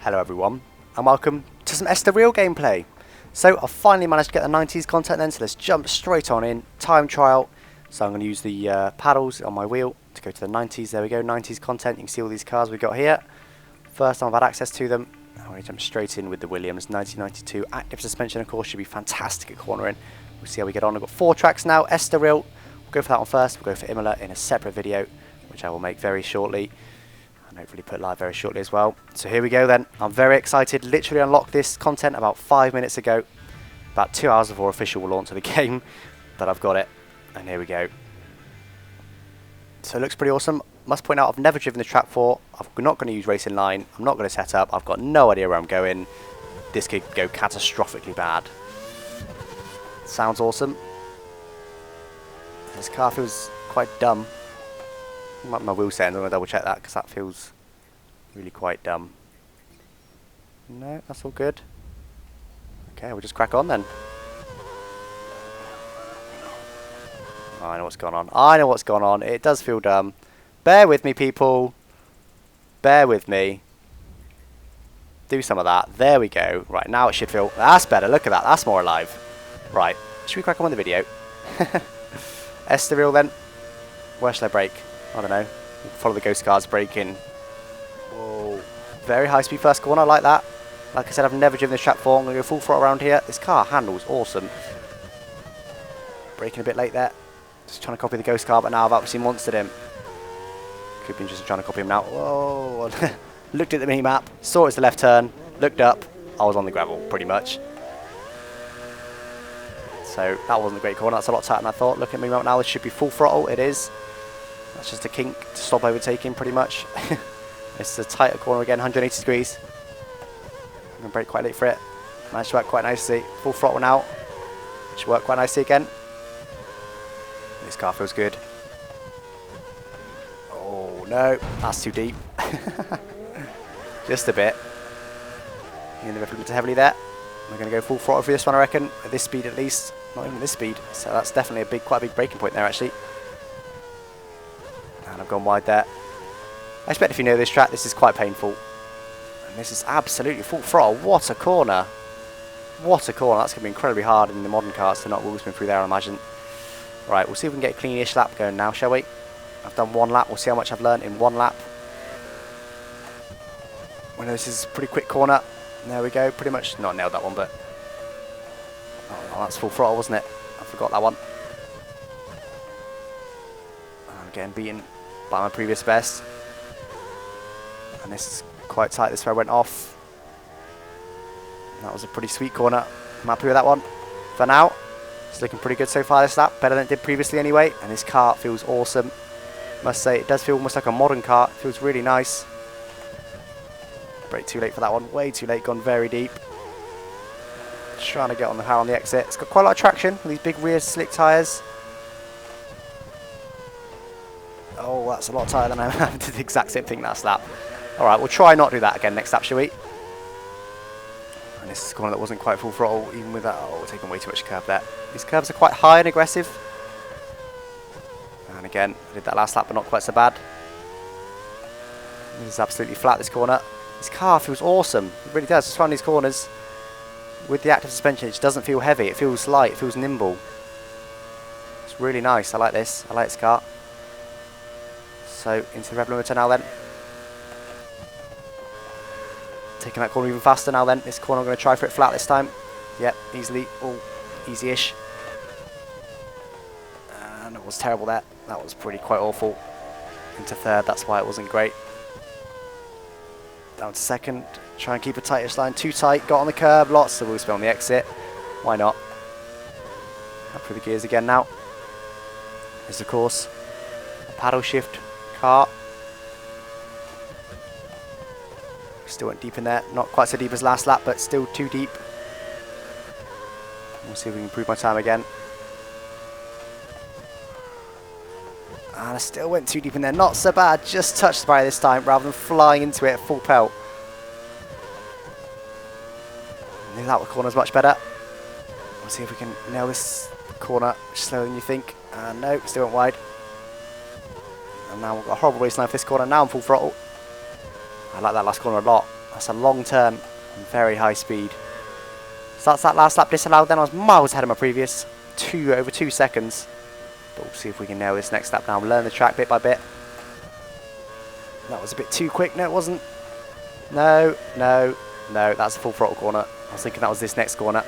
Hello everyone, and welcome to some Estoril gameplay. So I've finally managed to get the 90s content then, so let's jump straight on in. Time trial. So I'm going to use the paddles on my wheel to go to the 90s. There we go, 90s content. You can see all these cars we've got here. First time I've had access to them. I'm going to jump straight in with the Williams 1992. Active suspension, of course, should be fantastic at cornering. We'll see how we get on. I've got 4 tracks now. Estoril, we'll go for that one first. We'll go for Imola in a separate video, which I will make very shortly. And hopefully put live very shortly as well. So here we go then. I'm very excited. Literally unlocked this content about 5 minutes ago. About 2 hours before official launch of the game. But I've got it. And here we go. So it looks pretty awesome. Must point out I've never driven the track before. I'm not going to use racing line. I'm not going to set up. I've got no idea where I'm going. This could go catastrophically bad. Sounds awesome. This car feels quite dumb. My wheel settings, I'm going to double check that because that feels really quite dumb. No, that's all good. Okay, we'll just crack on then. Oh, I know what's going on. I know what's going on. It does feel dumb. Bear with me, people. Bear with me. Do some of that. There we go. Right, now it should feel... That's better. Look at that. That's more alive. Right. Should we crack on with the video? Estoril then. Where should I brake? I don't know. Follow the ghost cars, brake in. Whoa. Very high speed first corner. I like that. Like I said, I've never driven this track before. I'm going to go full throttle around here. This car handles awesome. Braking a bit late there. Just trying to copy the ghost car, but now I've actually monstered him. Could be interested in trying to copy him now. Whoa. Looked at the mini-map. Saw it's the left turn. Looked up. I was on the gravel, pretty much. So that wasn't a great corner. That's a lot tighter than I thought. Look at me right now. This should be full throttle. It is. That's just a kink to stop overtaking, pretty much. It's a tighter corner again, 180 degrees. I'm going to brake quite late for it. Managed to work quite nicely. Full throttle now. Should work quite nicely again. This car feels good. Oh no, that's too deep. Just a bit. In the limiter heavily there. We're going to go full throttle for this one, I reckon. At this speed at least. Not even this speed. So that's definitely quite a big braking point there, actually. And I've gone wide there. I expect if you know this track, this is quite painful. And this is absolutely full throttle. What a corner. What a corner. That's going to be incredibly hard in the modern cars to not wheel spin through there, I imagine. Right, we'll see if we can get a cleanish lap going now, shall we? I've done 1 lap. We'll see how much I've learned in 1 lap. We know this is a pretty quick corner. There we go. Pretty much not nailed that one, but... Oh, that's full throttle, wasn't it? I forgot that one. I'm getting beaten by my previous best. And this is quite tight. This is where I went off. That was a pretty sweet corner. I'm happy with that one. For now, it's looking pretty good so far this lap. Better than it did previously anyway. And this car feels awesome. Must say, it does feel almost like a modern car. It feels really nice. Brake too late for that one. Way too late. Gone very deep. Just trying to get on the power on the exit. It's got quite a lot of traction with these big rear slick tyres. Oh, that's a lot tighter than I did the exact same thing last lap. Alright, we'll try not do that again next lap, shall we? And this is a corner that wasn't quite full throttle, even with that. Oh, we're taking way too much curve there. These curves are quite high and aggressive. And again, I did that last lap, but not quite so bad. This is absolutely flat, this corner. This car feels awesome. It really does. Just find these corners with the active suspension, it just doesn't feel heavy. It feels light. It feels nimble. It's really nice. I like this. I like this car. So into the rev limiter now then. Taking that corner even faster now then. This corner I'm going to try for it flat this time. Yep, easily. Oh, easy-ish. And it was terrible there. That was quite awful. Into third, that's why it wasn't great. Down to second. Try and keep a tightish line. Too tight. Got on the curb. Lots of wheel spin on the exit. Why not? Up through the gears again now. There's of course a paddle shift car. Still went deep in there. Not quite so deep as last lap, but still too deep. We'll see if we can improve my time again. And I still went too deep in there. Not so bad. Just touched the barrier this time rather than flying into it at full pelt. I think that corner's much better. We'll see if we can nail this corner slower than you think. No, still went wide. And now we've got a horrible race line for this corner. Now I'm full throttle. I like that last corner a lot. That's a long turn and very high speed. So that's that last lap disallowed then. I was miles ahead of my previous. Over 2 seconds. But we'll see if we can nail this next lap now. Learn the track bit by bit. That was a bit too quick. No, it wasn't. No. That's a full throttle corner. I was thinking that was this next corner.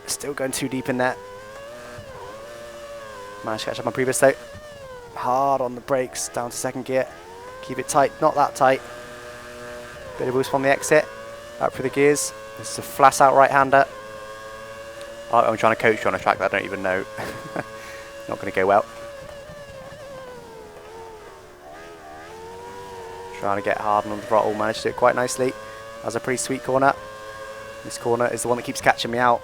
Still going too deep in there. Managed to catch up my previous though. Hard on the brakes, down to second gear. Keep it tight, not that tight. Bit of boost from the exit. Up through the gears. This is a flat out right-hander. I'm trying to coach you on a track that I don't even know. Not going to go well. Trying to get hard on the throttle. Managed to do it quite nicely. That was a pretty sweet corner. This corner is the one that keeps catching me out.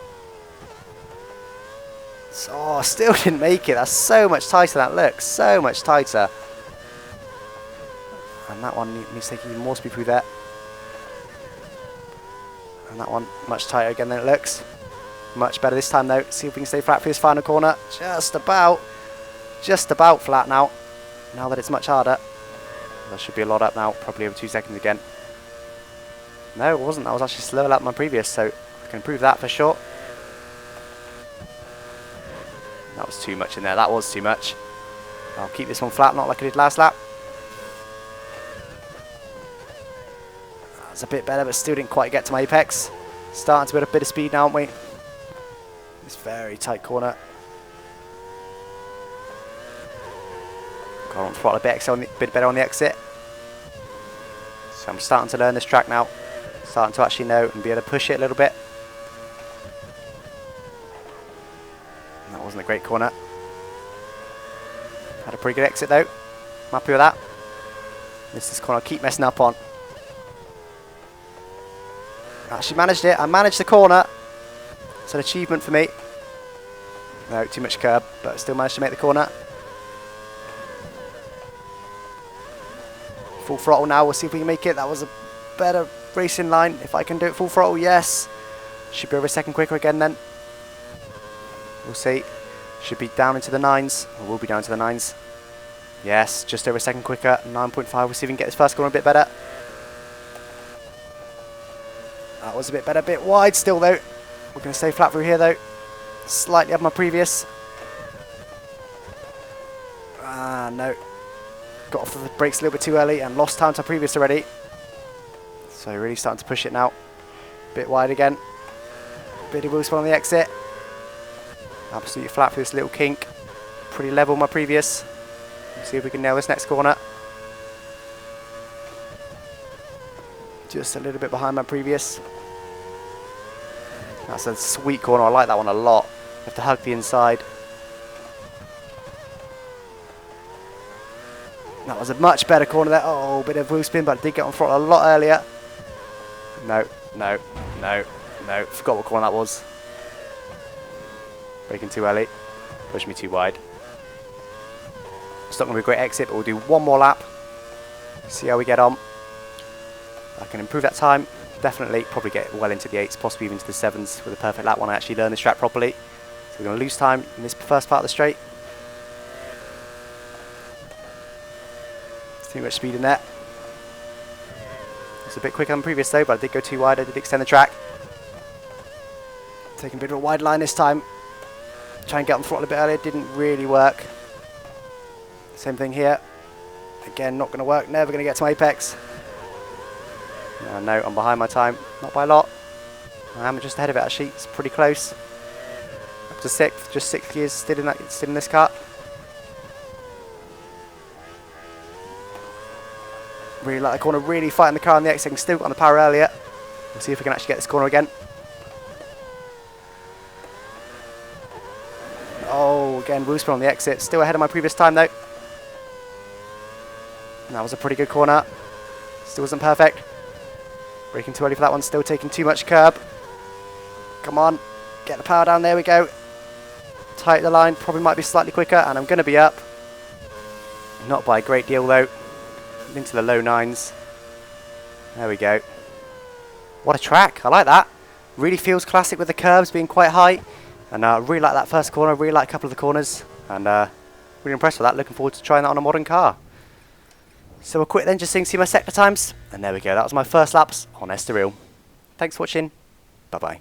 Oh, still didn't make it. That's so much tighter. That looks so much tighter. And that one needs to take even more speed through there. And that one much tighter again than it looks. Much better this time though. See if we can stay flat for this final corner. Just about flat now. Now that it's much harder. That should be a lot up now. Probably over 2 seconds again. No, it wasn't. That was actually slower lap than my previous, so I can improve that for sure. That was too much in there. That was too much. I'll keep this one flat, not like I did last lap. That's a bit better, but still didn't quite get to my apex. Starting to build a bit of speed now, aren't we? This very tight corner. Got on throttle a bit better on the exit. So I'm starting to learn this track now. Starting to actually know and be able to push it a little bit. That wasn't a great corner. Had a pretty good exit though. I'm happy with that. This corner I keep messing up on. Actually managed it. I managed the corner. It's an achievement for me. No, too much curb, but still managed to make the corner. Full throttle now. We'll see if we can make it. That was a better racing line. If I can do it full throttle, yes. Should be over a second quicker again then. We'll see. Should be down into the 9s. Or will be down to the 9s. Yes, just over a second quicker. 9.5. We'll see if we can get this first corner a bit better. That was a bit better. A bit wide still though. We're going to stay flat through here though. Slightly up my previous. No. Got off the brakes a little bit too early and lost time to previous already. So really starting to push it now. Bit wide again. Bit of wheel spin on the exit. Absolutely flat for this little kink. Pretty level my previous. Let's see if we can nail this next corner. Just a little bit behind my previous. That's a sweet corner. I like that one a lot. You have to hug the inside. That was a much better corner there. Oh, bit of wheel spin, but I did get on throttle a lot earlier. No. Forgot what corner that was. Braking too early. Pushed me too wide. It's not going to be a great exit, but we'll do one more lap. See how we get on. I can improve that time. Definitely, probably get well into the 8s, possibly even into the 7s with a perfect lap when I actually learn this track properly. So we're going to lose time in this first part of the straight. There's too much speed in there. It's a bit quicker than previous though, but I did go too wide. I did extend the track. Taking a bit of a wide line this time. Try and get on the throttle a bit earlier. Didn't really work. Same thing here. Again, not going to work. Never going to get to my apex. No, I'm behind my time. Not by a lot. I am just ahead of it actually. It's pretty close. Up to 6th. Just 6 gears still in this car. Really like the corner. Really fighting the car on the exit. Still got on the power earlier. We'll see if we can actually get this corner again. Oh, again, wheel spin on the exit. Still ahead of my previous time though. That was a pretty good corner. Still wasn't perfect. Braking too early for that one. Still taking too much curb. Come on. Get the power down. There we go. Tight the line. Probably might be slightly quicker. And I'm going to be up. Not by a great deal though. Into the low 9s. There we go. What a track. I like that. Really feels classic with the curves being quite high. And I really like that first corner. Really like a couple of the corners. And really impressed with that. Looking forward to trying that on a modern car. So we'll quit then just so you can see my sector times. And there we go, that was my first laps on Estoril. Thanks for watching, bye bye.